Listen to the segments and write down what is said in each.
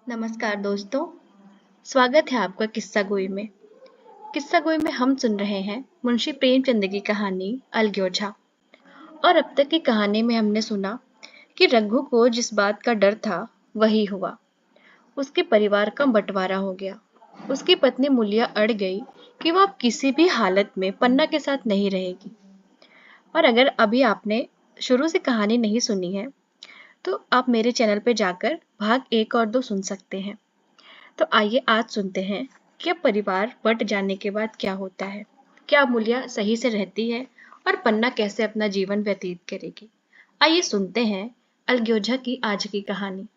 नमस्कार दोस्तों, स्वागत है आपका किस्सा गोई में। किस्सा गोई में हम सुन रहे हैं मुंशी प्रेमचंद की कहानी अलग्योझा। और अब तक की कहानी में हमने सुना कि रघु को जिस बात का डर था वही हुआ। उसके परिवार का बंटवारा हो गया। उसकी पत्नी मूलिया अड़ गई कि वह अब किसी भी हालत में पन्ना के साथ नहीं रहेगी। और अगर अभी आपने शुरू से कहानी नहीं सुनी है तो आप मेरे चैनल पे जाकर भाग 1 और 2 सुन सकते हैं। तो आइए आज सुनते हैं कि अब परिवार बंट जाने के बाद क्या होता है। क्या मूलिया सही से रहती है और पन्ना कैसे अपना जीवन व्यतीत करेगी। आइए सुनते हैं अलग्योझा की आज की कहानी।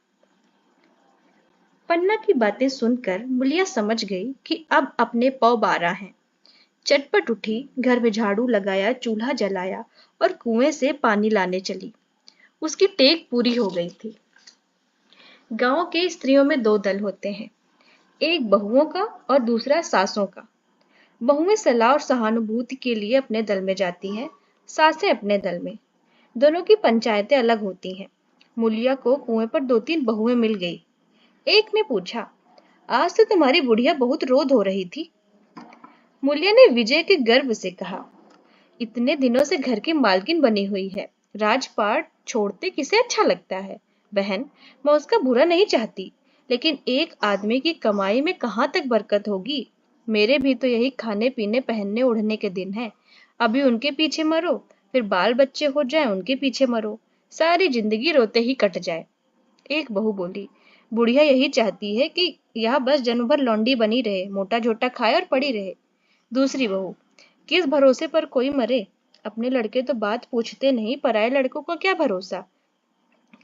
पन्ना की बातें सुनकर मूलिया समझ गई कि अब अपने पौ बारा हैं। चटपट उठी, घर में झाड़ू लगाया, चूल्हा जलाया और कुएं से पानी लाने चली। उसकी टेक पूरी हो गई थी। गांव के स्त्रियों में 2 दल होते हैं, एक बहुओं का और दूसरा सासों का। बहुएं सलाह और सहानुभूति के लिए अपने दल में जाती हैं, सासें अपने दल में। दोनों की पंचायतें अलग होती हैं। मूलिया को कुएं पर 2-3 बहुएं मिल गई। एक ने पूछा, आज तो तुम्हारी बुढ़िया बहुत रोध हो रही थी। मूलिया ने विजय के गर्व से कहा, इतने दिनों से घर की मालकिन बनी हुई है, राजपाट छोड़ते किसे अच्छा लगता है। बहन, मैं उसका बुरा नहीं चाहती, लेकिन एक आदमी की कमाई में कहाँ तक बरकत होगी। मेरे भी तो यही खाने पीने पहनने ओढ़ने के दिन हैं। अभी उनके पीछे मरो, फिर बाल बच्चे हो जाए उनके पीछे मरो, सारी जिंदगी रोते ही कट जाए। एक बहू बोली, बुढ़िया यही चाहती है कि यह बस जन्म भर लौंडी बनी रहे, मोटा झोटा खाए और पड़ी रहे। दूसरी बहू, किस भरोसे पर कोई मरे। अपने लड़के तो बात पूछते नहीं, पराये लड़कों का क्या भरोसा।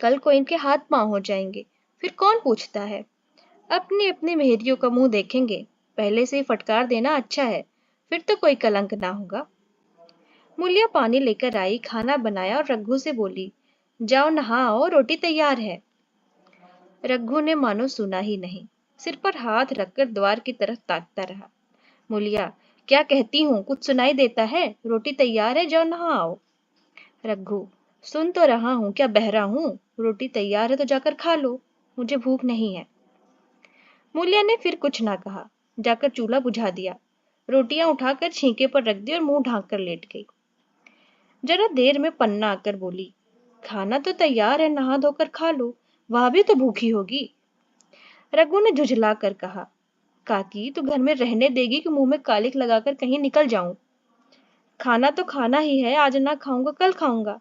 कल को इनके हाथ पांव हो जाएंगे, फिर कौन पूछता है। अपनी अपनी मेहरियों का मुंह देखेंगे, पहले से ही फटकार देना अच्छा है, फिर तो कोई कलंक ना होगा। मूलिया पानी लेकर आई, खाना बनाया और रघु से बोली, जाओ नहाओ, रोटी तैयार है। रघु ने मानो सुना ही नहीं, सिर पर हाथ रखकर द्वार की तरफ ताकता रहा। मूलिया, क्या कहती हूँ, कुछ सुनाई देता है। रोटी तैयार है, जाओ नहाओ। रघु, सुन तो रहा हूँ, क्या बहरा हूँ। रोटी तैयार है तो जाकर खा लो, मुझे भूख नहीं है। मूलिया ने फिर कुछ ना कहा, जाकर चूल्हा बुझा दिया, रोटियां उठाकर छींके पर रख दी और मुंह ढांक कर लेट गई। जरा देर में पन्ना आकर बोली, खाना तो तैयार है, नहा धोकर खा लो, वह भी तो भूखी होगी। रघु ने झुझला कर कहा, काकी तू घर में रहने देगी कि मुंह में कालिक लगाकर कहीं निकल जाऊं। खाना तो खाना ही है, आज ना खाऊंगा कल खाऊंगा,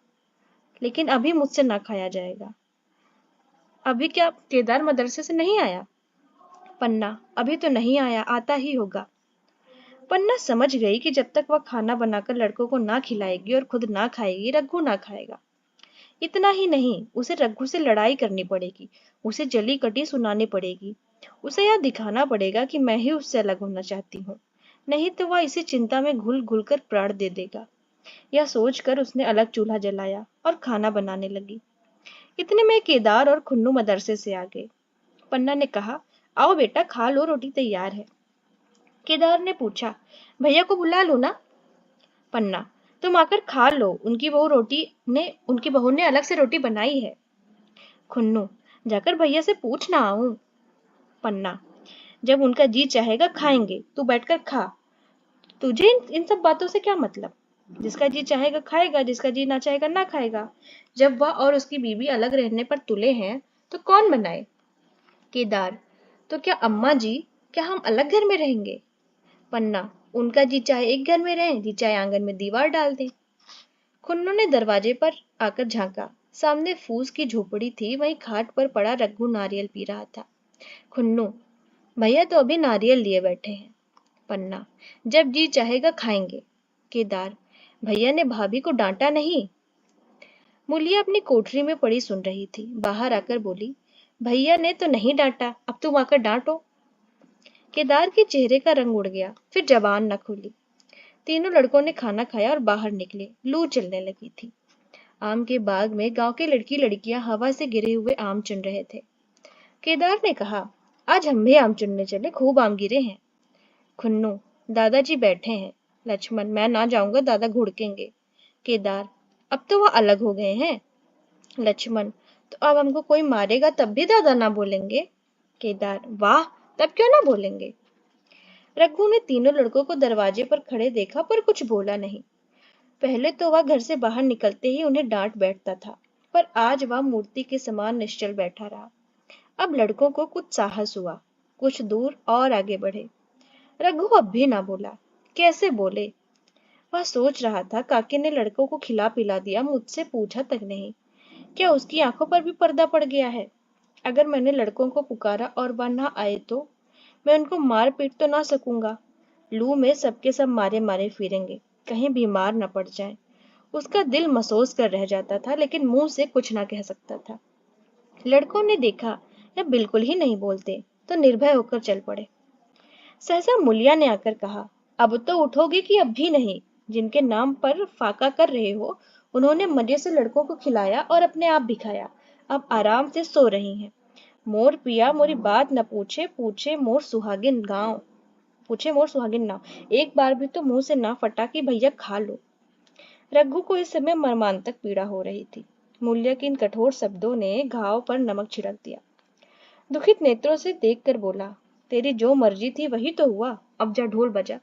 लेकिन अभी मुझसे ना खाया जाएगा। अभी क्या केदार मदरसे से नहीं आया। पन्ना, अभी तो नहीं आया, आता ही होगा। पन्ना समझ गई कि जब तक वह खाना बनाकर लड़कों को ना खिलाएगी और खुद ना खाएगी, रघु ना खाएगा। इतना ही नहीं, उसे रघु से लड़ाई करनी पड़ेगी, उसे जली कटी सुनानी पड़ेगी। उसे यह दिखाना पड़ेगा कि मैं ही उससे अलग होना चाहती हूँ, नहीं तो वह इसी चिंता में घुल घुल कर प्राण दे देगा। यह सोचकर उसने अलग चूल्हा जलाया और खाना बनाने लगी। इतने में केदार और खुन्नू मदरसे से आ गए। पन्ना ने कहा, आओ बेटा खा लो, रोटी तैयार है। केदार ने पूछा, भैया को बुला लो ना। पन्ना, तुम आकर खा लो, उनकी बहू ने अलग से रोटी बनाई है। खुन्नू, जाकर भैया से पूछ ना आऊं। पन्ना, जब उनका जी चाहेगा खाएंगे, तू बैठकर खा। तुझे इन सब बातों से क्या मतलब। जिसका जी चाहेगा खाएगा, जिसका जी ना चाहेगा ना खाएगा। जब वह और उसकी बीवी अलग रहने पर तुले हैं तो कौन मनाए। केदार, तो क्या अम्मा जी, क्या हम अलग घर में रहेंगे। पन्ना, उनका जी चाहे एक घर में रहें, जी चाहे आंगन में दीवार डाल दें। खुन्नू ने दरवाजे पर आकर झांका। सामने फूस की झोपड़ी थी, वहीं खाट पर पड़ा रघु नारियल पी रहा था। खुन्नू, भैया तो अभी नारियल लिए बैठे हैं। पन्ना, जब जी चाहेगा खाएंगे। केदार, भैया ने भाभी को डांटा नहीं। मूलिया अपनी कोठरी में पड़ी सुन रही थी, बाहर आकर बोली, भैया ने तो नहीं डांटा, अब तुम आकर डांटो। केदार के चेहरे का रंग उड़ गया, फिर जबान न खुली। तीनों लड़कों ने खाना खाया और बाहर निकले। लू चलने लगी थी। आम के बाग में गांव के लड़की लड़कियां हवा से गिरे हुए आम चुन रहे थे। केदार ने कहा, आज हम भी आम चुनने चले, खूब आम गिरे हैं। खुन्नू, दादाजी बैठे हैं। लक्ष्मण, मैं ना जाऊंगा, दादा घुड़केंगे। केदार, अब तो वह अलग हो गए हैं। लक्ष्मण, तो अब हमको कोई मारेगा तब भी दादा ना बोलेंगे। केदार, वाह, तब क्यों ना बोलेंगे। रघु ने तीनों लड़कों को दरवाजे पर खड़े देखा पर कुछ बोला नहीं। पहले तो वह घर से बाहर निकलते ही उन्हें डांट बैठता था, पर आज वह मूर्ति के समान निश्चल बैठा रहा। अब लड़कों को कुछ साहस हुआ, कुछ दूर और आगे बढ़े। रघु अब भी ना बोला। कैसे बोले? वह सोच रहा था, काकी ने लड़कों को खिला पिला दिया, मुझसे पूछा तक नहीं। क्या उसकी आंखों पर भी पर्दा पड़ गया है? अगर मैंने लड़कों को पुकारा और वह ना आए तो मैं उनको मार पीट तो ना सकूंगा। लू में सबके सब मारे मारे फिरेंगे, कहीं बीमार न पड़ जाएं। उसका दिल महसूस कर रह जाता था, लेकिन मुंह से कुछ ना कह सकता था। लड़कों ने देखा यह बिल्कुल ही नहीं बोलते, तो निर्भय होकर चल पड़े। सहसा मुलिया ने आकर कहा, अब तो उठोगे कि अब भी नहीं? जिनके नाम पर फाका कर रहे हो, उन्होंने मजे से लड़कों को खिलाया और अपने आप भी खाया। अब आराम से सो रही हैं। मोर पिया मोरी बात न पूछे, पूछे मोर सुहागिन गाँव, पूछे मोर सुहागिन नाव। एक बार भी तो मुंह से ना फटा कि भैया खा लो। रघु को इस समय मर्मांतक पीड़ा हो रही थी। मूल्य के इन कठोर शब्दों ने घाव पर नमक छिड़क दिया। दुखित नेत्रों से देखकर बोला, तेरी जो मर्जी थी वही तो हुआ, अब जा ढोल बजा।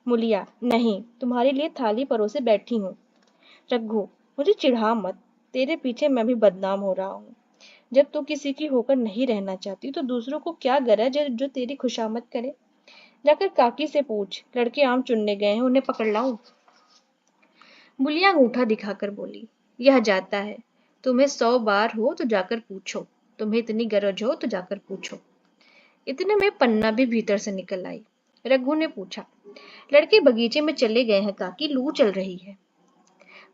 मुलिया, नहीं, तुम्हारे लिए थाली परोसे बैठी हूँ। रघु, मुझे चिढ़ा मत, तेरे पीछे मैं भी बदनाम हो रहा हूँ। जब तू किसी की होकर नहीं रहना चाहती तो दूसरों को क्या गरज है जो तेरी खुशामद करे? जाकर काकी से पूछ, लड़के आम चुनने गए हैं, उन्हें पकड़ लाऊं? बुलिया अंगूठा दिखाकर बोली, यह जाता है। तुम्हें 100 बार हो तो जाकर पूछो, तुम्हें इतनी गरज हो तो जाकर पूछो। इतने में पन्ना भी भीतर से निकल आई। रघु ने पूछा, लड़के बगीचे में चले गए हैं काकी, लू चल रही है।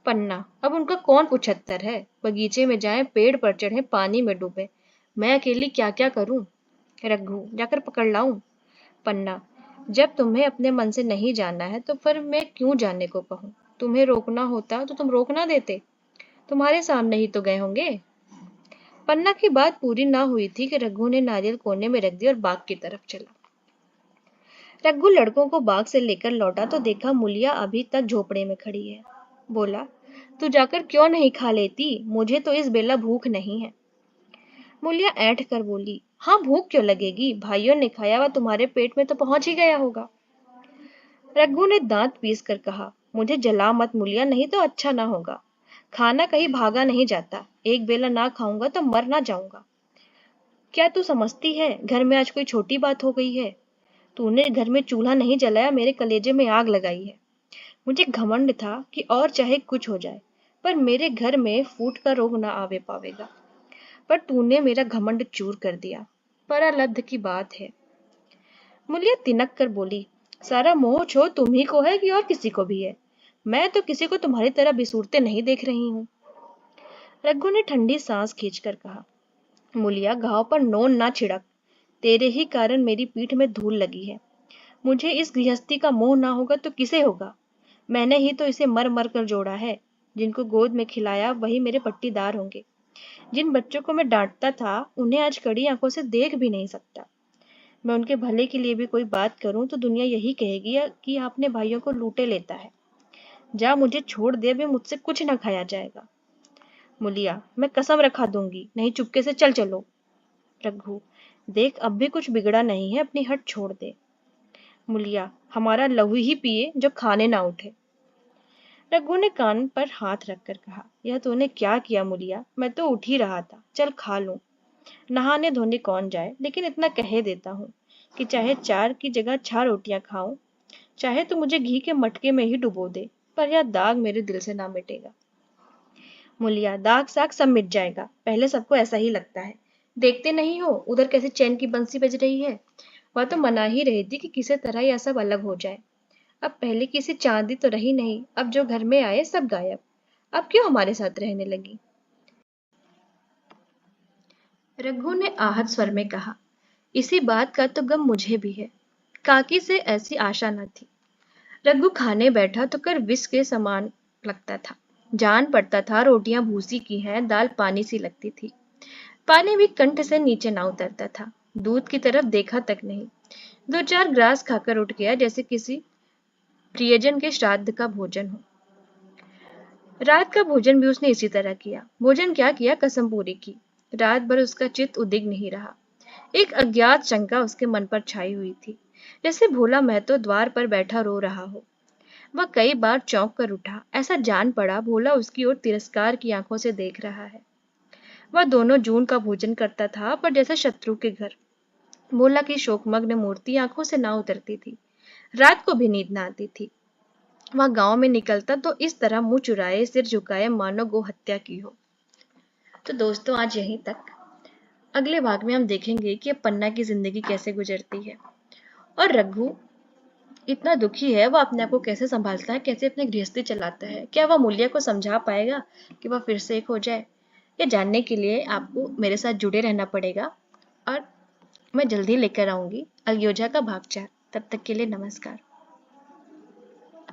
पन्ना, अब उनका कौन पुछत्तर है? बगीचे में जाएं, पेड़ पर चढ़े, पानी में डूबे, मैं अकेली क्या क्या करूं? रघु, जाकर पकड़ लाऊं? पन्ना, जब तुम्हें अपने मन से नहीं जाना है तो फिर मैं क्यों जाने को कहूँ? तुम्हें रोकना होता तो तुम रोक ना देते, तुम्हारे सामने ही तो गए होंगे। पन्ना की बात पूरी ना हुई थी कि रघु ने नारियल कोने में रख दिया और बाग की तरफ चला। रघु लड़कों को बाग से लेकर लौटा तो देखा मुलिया अभी तक झोपड़े में खड़ी है। बोला, तू जाकर क्यों नहीं खा लेती? मुझे तो इस बेला भूख नहीं है। मुलिया ऐंठ कर बोली, हाँ भूख क्यों लगेगी? भाइयों ने खाया हुआ तुम्हारे पेट में तो पहुंच ही गया होगा। रघु ने दांत पीस कर कहा, मुझे जला मत मुलिया, नहीं तो अच्छा ना होगा। खाना कहीं भागा नहीं जाता, एक बेला ना खाऊंगा तो मर ना जाऊंगा। क्या तू समझती है घर में आज कोई छोटी बात हो गई है? तूने घर में चूल्हा नहीं जलाया, मेरे कलेजे में आग लगाई है। मुझे घमंड था कि और चाहे कुछ हो जाए, पर मेरे घर में फूट का रोग ना आवे पावेगा। पर तूने मेरा घमंड चूर कर दिया। परालब्ध की बात है। मुलिया तिनक कर बोली, सारा मोह छो तुम ही को है कि और किसी को भी है? मैं तो किसी को तुम्हारी तरह बिसूरते नहीं देख रही हूँ। रघु ने ठंडी सांस खींचकर कहा, मुलिया, घाव पर नोन ना छिड़क, तेरे ही कारण मेरी पीठ में धूल लगी है। मुझे इस गृहस्थी का मोह ना होगा तो किसे होगा? मैंने ही तो इसे मर मर कर जोड़ा है। जिनको गोद में खिलाया वही मेरे पट्टीदार होंगे। जिन बच्चों को मैं डांटता था उन्हें आज कड़ी आंखों से देख भी नहीं सकता। मैं उनके भले के लिए भी कोई बात करूं तो दुनिया यही कहेगी कि आपने भाइयों को लूटे लेता है। जा, मुझे छोड़ दे, भी मुझसे कुछ ना खाया जाएगा। मुलिया, मैं कसम रखा दूंगी, नहीं चुपके से चल चलो। रघु, देख अब भी कुछ बिगड़ा नहीं है, अपनी हट छोड़ दे। मुलिया, हमारा लहू ही पिए जो खाने ना उठे। रघु ने कान पर हाथ रखकर कहा, यह तूने क्या किया मुलिया? मैं तो उठ ही रहा था, चल खा लूं। नहाने धोने कौन जाए, लेकिन इतना कह देता हूँ कि चाहे 4 की जगह 6 रोटियां खाऊं, चाहे तो मुझे घी के मटके में ही डुबो दे, पर यह दाग मेरे दिल से ना मिटेगा। मुलिया, दाग साग सब मिट जाएगा, पहले सबको ऐसा ही लगता है। देखते नहीं हो उधर कैसे चैन की बंसी बज रही है? वह तो मना ही रही थी कि किसी तरह यह सब अलग हो जाए। अब पहले किसी चांदी तो रही नहीं, अब जो घर में आए सब गायब। अब क्यों हमारे साथ रहने लगी? रघु ने आहत स्वर में कहा, इसी बात का तो गम मुझे भी है। काकी से ऐसी आशा न थी। रघु खाने बैठा तो कर विष के समान लगता था। जान पड़ता था रोटियां भूसी की हैं, दाल पानी सी लगती थी। पानी भी कंठ से नीचे ना उतरता था। दूध की तरफ देखा तक नहीं। 2-4 ग्रास खाकर उठ गया जैसे किसी प्रियजन के श्राद्ध का भोजन हो। रात का भोजन भी उसने इसी तरह किया। भोजन क्या किया, कसम पूरी की। रात भर उसका चित्त उदिग्न ही रहा। एक अज्ञात शंका उसके मन पर छाई हुई थी, जैसे भोला महतो द्वार पर बैठा रो रहा हो। वह कई बार चौंक कर उठा, ऐसा जान पड़ा भोला उसकी ओर तिरस्कार की आंखों से देख रहा है। वह दोनों जून का भोजन करता था, पर जैसे शत्रु के घर। भोला की शोकमग्न मूर्ति आंखों से ना उतरती थी। रात को भी नींद ना आती थी। वह गांव में निकलता तो इस तरह मुंह चुराए, सिर झुकाए, मानो गो हत्या की हो। तो दोस्तों, आज यहीं तक। अगले भाग में हम देखेंगे कि अब पन्ना की जिंदगी कैसे गुजरती है और रघु इतना दुखी है, वह अपने आप को कैसे संभालता है, कैसे अपनी गृहस्थी चलाता है। क्या वह मूल्य को समझा पाएगा कि वह फिर से एक हो जाए? ये जानने के लिए आपको मेरे साथ जुड़े रहना पड़ेगा और मैं जल्दी लेकर आऊंगी अयोध्या का भाग 4। तब तक के लिए नमस्कार।